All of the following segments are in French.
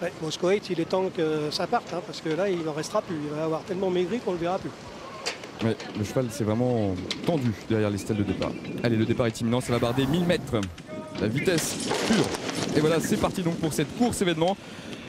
Ouais, Moscowite, il est temps que ça parte, hein, parce que là, il n'en restera plus. Il va avoir tellement maigri qu'on ne le verra plus. Ouais, le cheval c'est vraiment tendu derrière les stèles de départ. Allez, le départ est imminent, ça va barder 1000 mètres. La vitesse pure. Et voilà, c'est parti donc pour cette course événement.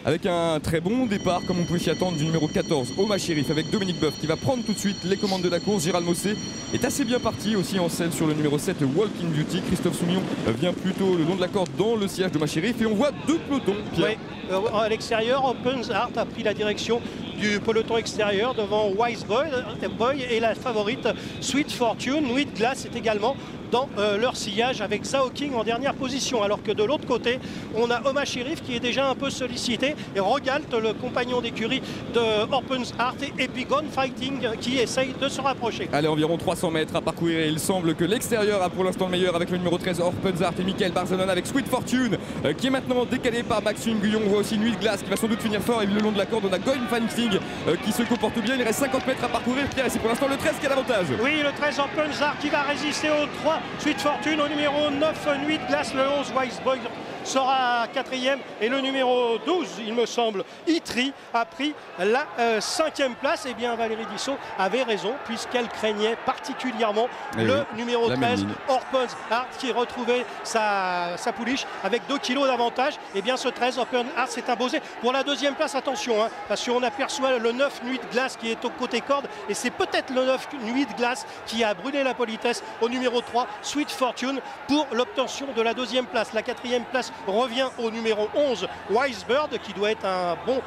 Avec un très bon départ, comme on pouvait s'y attendre, du numéro 14, Oma Shérif, avec Dominique Boeuf qui va prendre tout de suite les commandes de la course. Gérald Mossé est assez bien parti aussi en selle sur le numéro 7, Walking Duty. Christophe Soumillon vient plutôt le long de la corde dans le sillage de Oma Shérif. Et on voit deux pelotons, Pierre. Oui, à l'extérieur, Open Heart a pris la direction du peloton extérieur devant Wise Boy et la favorite Sweet Fortune. Nuit Glass est également dans leur sillage avec Zhao King en dernière position, alors que de l'autre côté on a Oma Shérif qui est déjà un peu sollicité et Rogalt, le compagnon d'écurie de Open Heart, et puis Gone Fighting qui essaye de se rapprocher. Allez, environ 300 mètres à parcourir et il semble que l'extérieur a pour l'instant le meilleur avec le numéro 13 Open Heart et Michael Barzalona avec Sweet Fortune qui est maintenant décalé par Maxime Guyon. On voit aussi Nuit Glace qui va sans doute finir fort, et le long de la corde on a Gone Fighting qui se comporte bien. Il reste 50 mètres à parcourir, Pierre, et c'est pour l'instant le 13 qui a l'avantage. Oui, le 13 Open Heart qui va résister au 3 Sweet Fortune, au numéro 9 Nuit Glace, le 11 Wise Boy sera quatrième, et le numéro 12, il me semble, Itri, a pris la 5e place. Et bien Valérie Dissot avait raison, puisqu'elle craignait particulièrement le numéro 13 Open Heart qui retrouvait sa pouliche avec 2 kilos d'avantage. Et bien ce 13 Open Heart s'est imposé pour la 2e place. Attention, hein, parce qu'on aperçoit le 9 Nuit de Glace qui est au côté corde, et c'est peut-être le 9 Nuit de Glace qui a brûlé la politesse au numéro 3 Sweet Fortune pour l'obtention de la 2e place. La 4e place revient au numéro 11 Wise Bird qui doit être un bon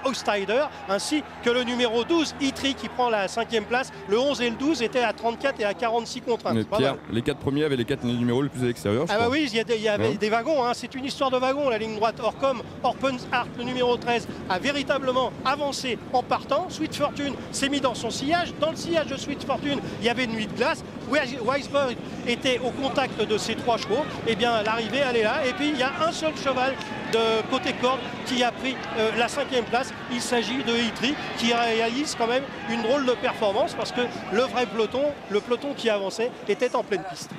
outsider, ainsi que le numéro 12 Itri qui prend la 5e place. Le 11 et le 12 étaient à 34 et à 46 contraintes. Pierre, les 4 premiers avaient les 4 numéros les plus à l'extérieur. Ah bah oui, il y avait des wagons, hein. C'est une histoire de wagons, la ligne droite. Or, comme Open Heart, le numéro 13, a véritablement avancé en partant, Sweet Fortune s'est mis dans son sillage. Dans le sillage de Sweet Fortune, il y avait Nuit de Glace. Wise Bird était au contact de ces 3 chevaux. Et bien l'arrivée, elle est là. Et puis il y a un seul cheval de côté corde qui a pris la 5e place. Il s'agit de Itri qui réalise quand même une drôle de performance, parce que le vrai peloton, le peloton qui avançait, était en pleine piste.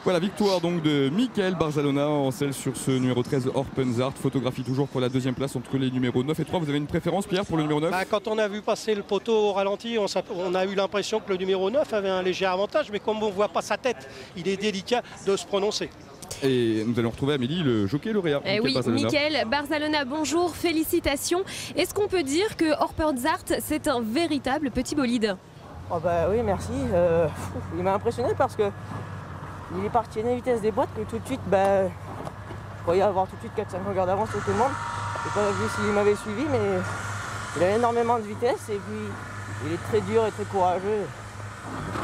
Voilà, victoire donc de Michael Barzalona en selle sur ce numéro 13 Open Heart. Photographie toujours pour la 2e place entre les numéros 9 et 3. Vous avez une préférence, Pierre, pour le numéro 9? Quand on a vu passer le poteau au ralenti, on a eu l'impression que le numéro 9 avait un léger avantage, mais comme on ne voit pas sa tête, il est délicat de se prononcer. Et nous allons retrouver Amélie, le jockey lauréat. Oui, Michael Barzalona, bonjour, félicitations. Est-ce qu'on peut dire que Open Heart, c'est un véritable petit bolide? Oh bah oui, merci. Il m'a impressionné parce que il est parti à une vitesse des boîtes que tout de suite, je croyais avoir tout de suite 4-5 longueurs d'avance sur tout le monde. Je n'ai pas vu s'il m'avait suivi, mais il a énormément de vitesse et puis il est très dur et très courageux.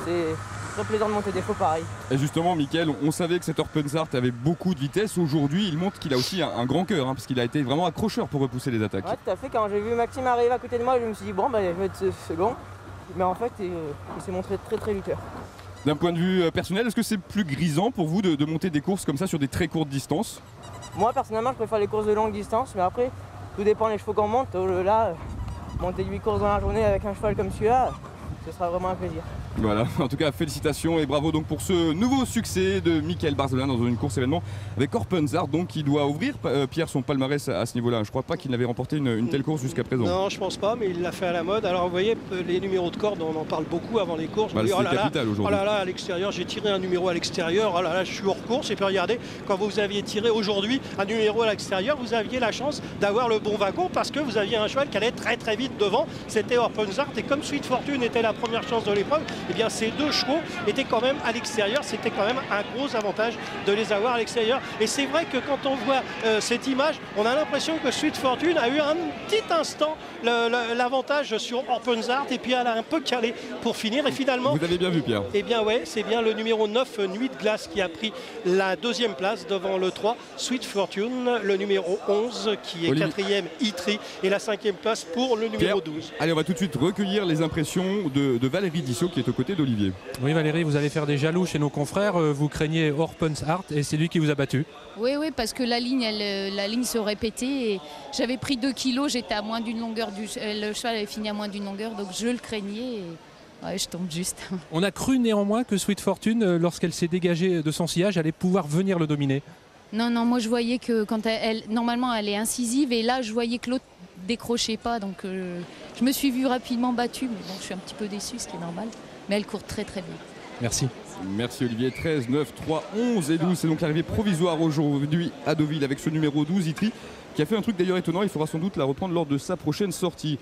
C'est très plaisant de monter des chevaux pareils. Et justement, Michael, on savait que cet Open Heart avait beaucoup de vitesse. Aujourd'hui, il montre qu'il a aussi un grand cœur, hein, parce qu'il a été vraiment accrocheur pour repousser les attaques. Ouais, tout à fait. Quand j'ai vu Maxime arriver à côté de moi, je me suis dit, bon, je vais être second. Mais en fait, il s'est montré très très lutteur. D'un point de vue personnel, est-ce que c'est plus grisant pour vous de monter des courses comme ça sur des très courtes distances? Moi, personnellement, je préfère les courses de longue distance, mais après, tout dépend des chevaux qu'on monte. Là, monter 8 courses dans la journée avec un cheval comme celui-là, ce sera vraiment un plaisir. Voilà, en tout cas félicitations et bravo donc pour ce nouveau succès de Michael Barzalona dans une course événement avec Open Heart, donc qui doit ouvrir, Pierre, son palmarès à ce niveau-là. Je crois pas qu'il n'avait remporté une telle course jusqu'à présent. Non, je pense pas, mais il l'a fait à la mode. Alors vous voyez, les numéros de corde, on en parle beaucoup avant les courses. C'est capital aujourd'hui. Oh là là, à l'extérieur, j'ai tiré un numéro à l'extérieur. Oh là là, je suis hors course. Et puis regardez, quand vous aviez tiré aujourd'hui un numéro à l'extérieur, vous aviez la chance d'avoir le bon wagon, parce que vous aviez un cheval qui allait très très vite devant. C'était Open Heart, et comme Sweet Fortune était la première chance de l'épreuve, et bien ces deux chevaux étaient quand même à l'extérieur. C'était quand même un gros avantage de les avoir à l'extérieur. Et c'est vrai que quand on voit cette image, on a l'impression que Sweet Fortune a eu un petit instant l'avantage sur Open Heart, et puis elle a un peu calé pour finir. Et finalement, vous avez bien vu, Pierre. Eh bien ouais, c'est bien le numéro 9 Nuit de Glace qui a pris la 2e place devant le 3 Sweet Fortune, le numéro 11 qui est 4e Itri, et la 5e place pour le numéro 12. Allez, on va tout de suite recueillir les impressions de Valérie Dissot qui est aux côtés d'Olivier. Oui, Valérie, vous allez faire des jaloux chez nos confrères. Vous craignez Open Heart et c'est lui qui vous a battu. Oui, parce que la ligne se répétait et j'avais pris 2 kilos, j'étais à moins d'une longueur, le cheval avait fini à moins d'une longueur, donc je le craignais et ouais, je tombe juste. On a cru néanmoins que Sweet Fortune, lorsqu'elle s'est dégagée de son sillage, allait pouvoir venir le dominer. Non, non, moi je voyais que quand normalement elle est incisive et là je voyais que l'autre décrochait pas, donc je me suis vue rapidement battue, mais bon, je suis un petit peu déçue, ce qui est normal. Mais elle court très très bien. Merci. Merci Olivier. 13, 9, 3, 11 et 12. C'est donc l'arrivée provisoire aujourd'hui à Deauville avec ce numéro 12, Itri, qui a fait un truc d'ailleurs étonnant. Il faudra sans doute la reprendre lors de sa prochaine sortie.